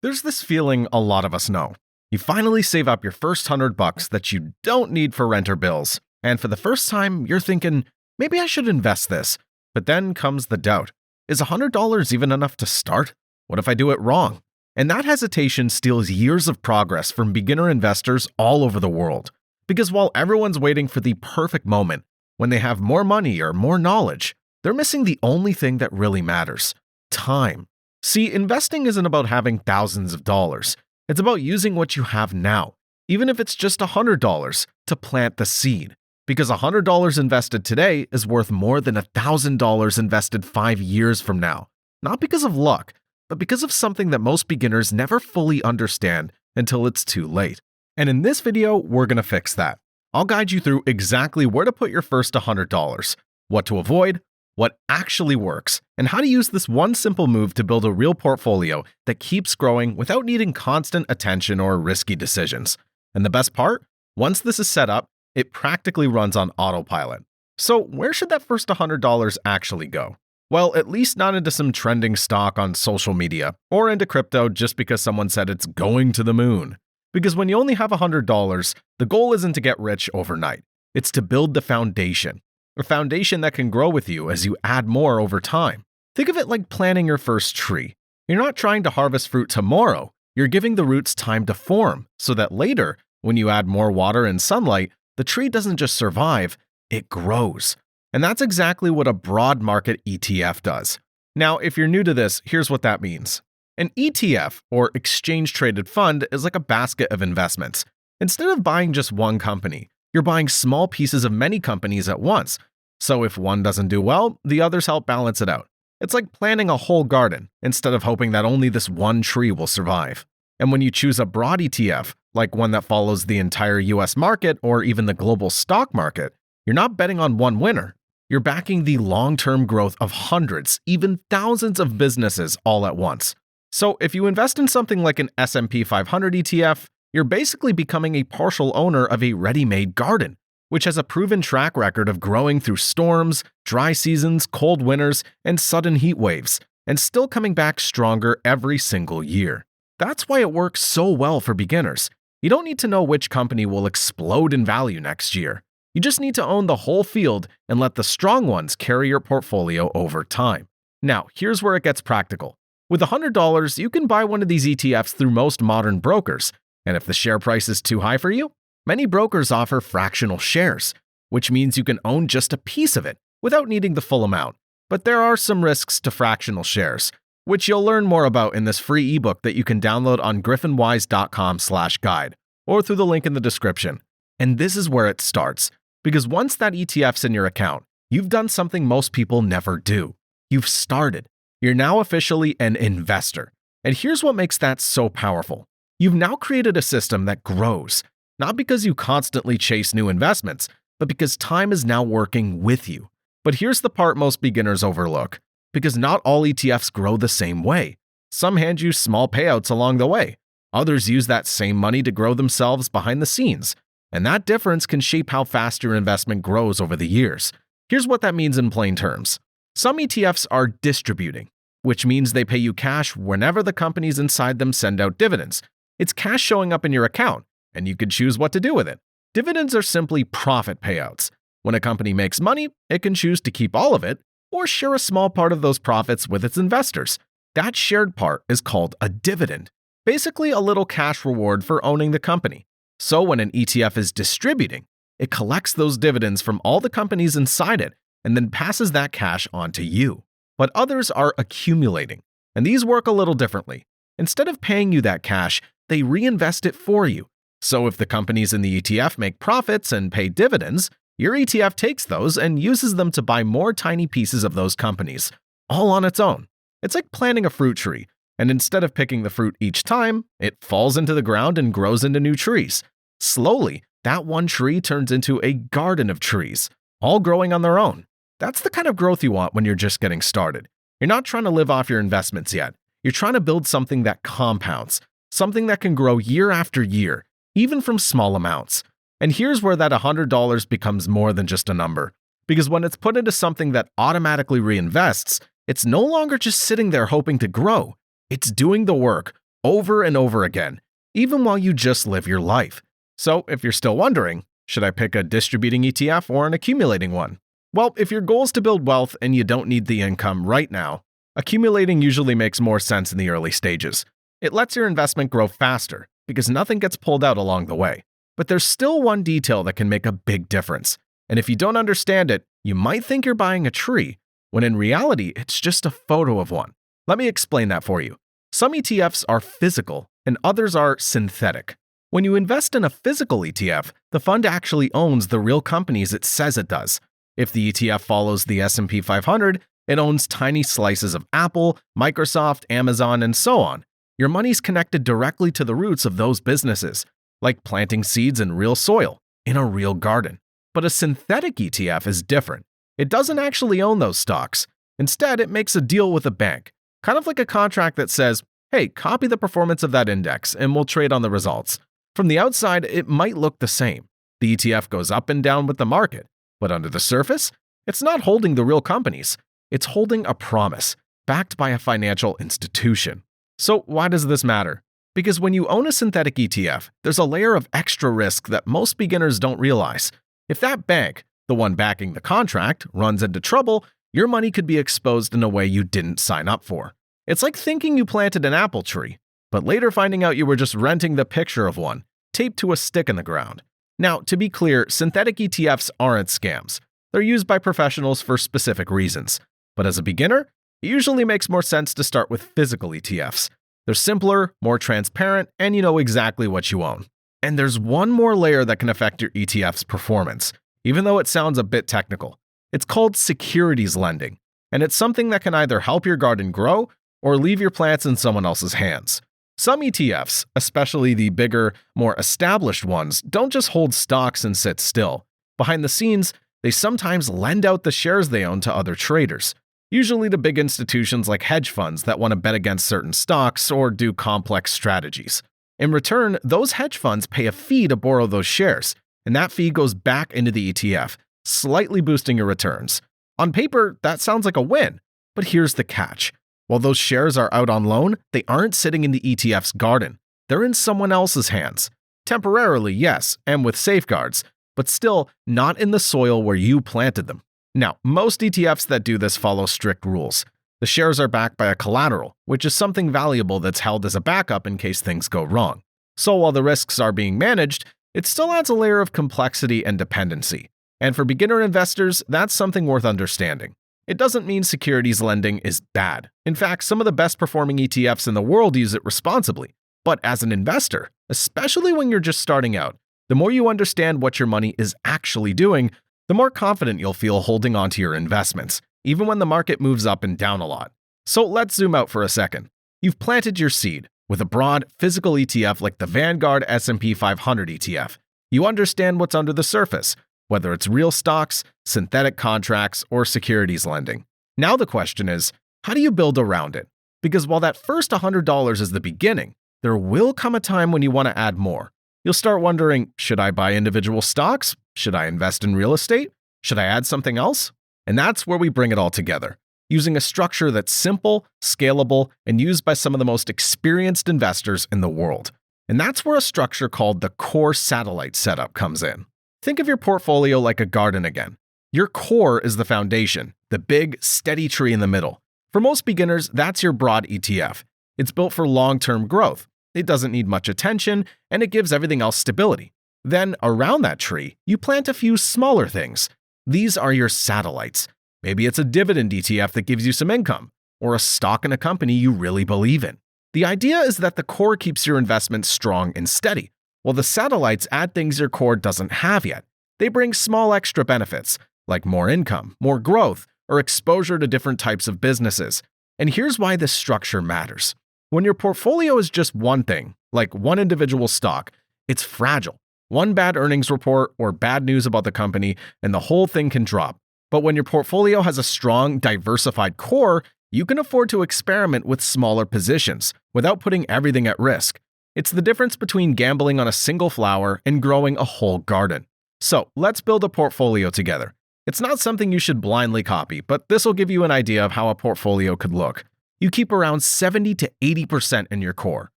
There's this feeling a lot of us know. You finally save up your first $100 that you don't need for rent or bills, and for the first time, you're thinking, maybe I should invest this. But then comes the doubt. Is $100 even enough to start? What if I do it wrong? And that hesitation steals years of progress from beginner investors all over the world. Because while everyone's waiting for the perfect moment, when they have more money or more knowledge, they're missing the only thing that really matters: time. See, investing isn't about having thousands of dollars. It's about using what you have now, even if it's just $100, to plant the seed. Because $100 invested today is worth more than $1,000 invested 5 years from now. Not because of luck, but because of something that most beginners never fully understand until it's too late. And in this video, we're going to fix that. I'll guide you through exactly where to put your first $100, what to avoid, what actually works, and how to use this one simple move to build a real portfolio that keeps growing without needing constant attention or risky decisions. And the best part? Once this is set up, it practically runs on autopilot. So where should that first $100 actually go? Well, at least not into some trending stock on social media, or into crypto just because someone said it's going to the moon. Because when you only have $100, the goal isn't to get rich overnight. It's to build the foundation. A foundation that can grow with you as you add more over time. Think of it like planting your first tree. You're not trying to harvest fruit tomorrow. You're giving the roots time to form, so that later, when you add more water and sunlight, the tree doesn't just survive, it grows. And that's exactly what a broad market ETF does. Now, if you're new to this, here's what that means. An ETF, or exchange traded fund, is like a basket of investments. Instead of buying just one company, you're buying small pieces of many companies at once. So if one doesn't do well, the others help balance it out. It's like planting a whole garden, instead of hoping that only this one tree will survive. And when you choose a broad ETF, like one that follows the entire US market or even the global stock market, you're not betting on one winner. You're backing the long-term growth of hundreds, even thousands of businesses all at once. So if you invest in something like an S&P 500 ETF, you're basically becoming a partial owner of a ready-made garden, which has a proven track record of growing through storms, dry seasons, cold winters, and sudden heat waves, and still coming back stronger every single year. That's why it works so well for beginners. You don't need to know which company will explode in value next year. You just need to own the whole field and let the strong ones carry your portfolio over time. Now, here's where it gets practical. With $100, you can buy one of these ETFs through most modern brokers. And if the share price is too high for you, many brokers offer fractional shares, which means you can own just a piece of it without needing the full amount. But there are some risks to fractional shares, which you'll learn more about in this free ebook that you can download on griffinwise.com/guide or through the link in the description. And this is where it starts, because once that ETF's in your account, you've done something most people never do. You've started. You're now officially an investor. And here's what makes that so powerful. You've now created a system that grows, not because you constantly chase new investments, but because time is now working with you. But here's the part most beginners overlook. Because not all ETFs grow the same way. Some hand you small payouts along the way. Others use that same money to grow themselves behind the scenes. And that difference can shape how fast your investment grows over the years. Here's what that means in plain terms. Some ETFs are distributing, which means they pay you cash whenever the companies inside them send out dividends. It's cash showing up in your account, and you can choose what to do with it. Dividends are simply profit payouts. When a company makes money, it can choose to keep all of it or share a small part of those profits with its investors. That shared part is called a dividend, basically a little cash reward for owning the company. So when an ETF is distributing, it collects those dividends from all the companies inside it and then passes that cash on to you. But others are accumulating, and these work a little differently. Instead of paying you that cash, they reinvest it for you. So if the companies in the ETF make profits and pay dividends, your ETF takes those and uses them to buy more tiny pieces of those companies, all on its own. It's like planting a fruit tree, and instead of picking the fruit each time, it falls into the ground and grows into new trees. Slowly, that one tree turns into a garden of trees, all growing on their own. That's the kind of growth you want when you're just getting started. You're not trying to live off your investments yet. You're trying to build something that compounds, something that can grow year after year, even from small amounts. And here's where that $100 becomes more than just a number. Because when it's put into something that automatically reinvests, it's no longer just sitting there hoping to grow. It's doing the work, over and over again, even while you just live your life. So if you're still wondering, should I pick a distributing ETF or an accumulating one? Well, if your goal is to build wealth and you don't need the income right now, accumulating usually makes more sense in the early stages. It lets your investment grow faster because nothing gets pulled out along the way. But there's still one detail that can make a big difference. And if you don't understand it, you might think you're buying a tree, when in reality, it's just a photo of one. Let me explain that for you. Some ETFs are physical and others are synthetic. When you invest in a physical ETF, the fund actually owns the real companies it says it does. If the ETF follows the S&P 500, it owns tiny slices of Apple, Microsoft, Amazon, and so on. Your money's connected directly to the roots of those businesses, like planting seeds in real soil, in a real garden. But a synthetic ETF is different. It doesn't actually own those stocks. Instead, it makes a deal with a bank, kind of like a contract that says, hey, copy the performance of that index and we'll trade on the results. From the outside, it might look the same. The ETF goes up and down with the market, but under the surface, it's not holding the real companies. It's holding a promise, backed by a financial institution. So why does this matter? Because when you own a synthetic ETF, there's a layer of extra risk that most beginners don't realize. If that bank, the one backing the contract, runs into trouble, your money could be exposed in a way you didn't sign up for. It's like thinking you planted an apple tree, but later finding out you were just renting the picture of one, taped to a stick in the ground. Now, to be clear, synthetic ETFs aren't scams. They're used by professionals for specific reasons. But as a beginner, it usually makes more sense to start with physical ETFs. They're simpler, more transparent, and you know exactly what you own. And there's one more layer that can affect your ETF's performance, even though it sounds a bit technical. It's called securities lending, and it's something that can either help your garden grow or leave your plants in someone else's hands. Some ETFs, especially the bigger, more established ones, don't just hold stocks and sit still. Behind the scenes, they sometimes lend out the shares they own to other traders, usually to big institutions like hedge funds that want to bet against certain stocks or do complex strategies. In return, those hedge funds pay a fee to borrow those shares, and that fee goes back into the ETF, slightly boosting your returns. On paper, that sounds like a win, but here's the catch. While those shares are out on loan, they aren't sitting in the ETF's garden. They're in someone else's hands. Temporarily, yes, and with safeguards, but still not in the soil where you planted them. Now, most ETFs that do this follow strict rules. The shares are backed by a collateral, which is something valuable that's held as a backup in case things go wrong. So while the risks are being managed, it still adds a layer of complexity and dependency. And for beginner investors, that's something worth understanding. It doesn't mean securities lending is bad. In fact, some of the best performing ETFs in the world use it responsibly. But as an investor, especially when you're just starting out, the more you understand what your money is actually doing, the more confident you'll feel holding onto your investments, even when the market moves up and down a lot. So let's zoom out for a second. You've planted your seed with a broad, physical ETF like the Vanguard S&P 500 ETF. You understand what's under the surface, whether it's real stocks, synthetic contracts, or securities lending. Now the question is, how do you build around it? Because while that first $100 is the beginning, there will come a time when you want to add more. You'll start wondering, should I buy individual stocks? Should I invest in real estate? Should I add something else? And that's where we bring it all together, using a structure that's simple, scalable, and used by some of the most experienced investors in the world. And that's where a structure called the core satellite setup comes in. Think of your portfolio like a garden again. Your core is the foundation, the big, steady tree in the middle. For most beginners, that's your broad ETF. It's built for long-term growth. It doesn't need much attention, and it gives everything else stability. Then, around that tree, you plant a few smaller things. These are your satellites. Maybe it's a dividend ETF that gives you some income, or a stock in a company you really believe in. The idea is that the core keeps your investment strong and steady, while the satellites add things your core doesn't have yet. They bring small extra benefits, like more income, more growth, or exposure to different types of businesses. And here's why this structure matters. When your portfolio is just one thing, like one individual stock, it's fragile. One bad earnings report or bad news about the company, and the whole thing can drop. But when your portfolio has a strong, diversified core, you can afford to experiment with smaller positions without putting everything at risk. It's the difference between gambling on a single flower and growing a whole garden. So let's build a portfolio together. It's not something you should blindly copy, but this will give you an idea of how a portfolio could look. You keep around 70 to 80% in your core.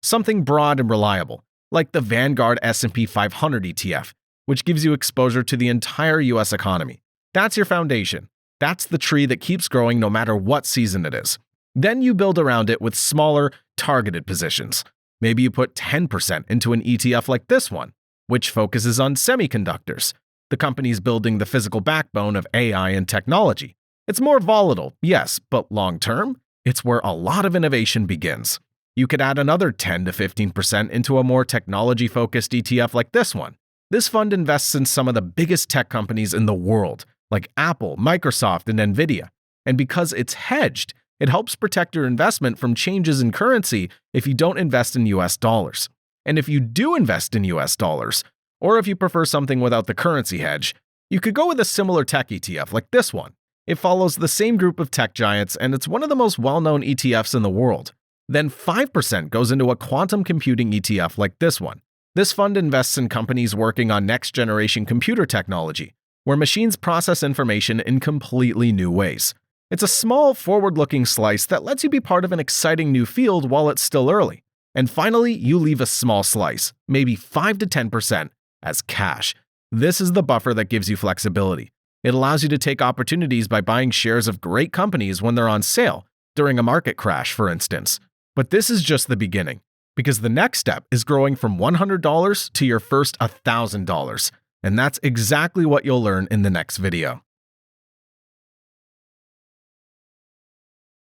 something broad and reliable, like the Vanguard S&P 500 ETF, which gives you exposure to the entire US economy. That's your foundation. That's the tree that keeps growing no matter what season it is. Then you build around it with smaller, targeted positions. Maybe you put 10% into an ETF like this one, which focuses on semiconductors, the companies building the physical backbone of AI and technology. It's more volatile, yes, but long-term, it's where a lot of innovation begins. You could add another 10 to 15% into a more technology-focused ETF like this one. This fund invests in some of the biggest tech companies in the world, like Apple, Microsoft, and Nvidia. And because it's hedged, it helps protect your investment from changes in currency if you don't invest in US dollars. And if you do invest in US dollars, or if you prefer something without the currency hedge, you could go with a similar tech ETF like this one. It follows the same group of tech giants, and it's one of the most well-known ETFs in the world. Then 5% goes into a quantum computing ETF like this one. This fund invests in companies working on next-generation computer technology, where machines process information in completely new ways. It's a small, forward-looking slice that lets you be part of an exciting new field while it's still early. And finally, you leave a small slice, maybe 5 to 10%, as cash. This is the buffer that gives you flexibility. It allows you to take opportunities by buying shares of great companies when they're on sale, during a market crash, for instance. But this is just the beginning, because the next step is growing from $100 to your first $1,000. And that's exactly what you'll learn in the next video.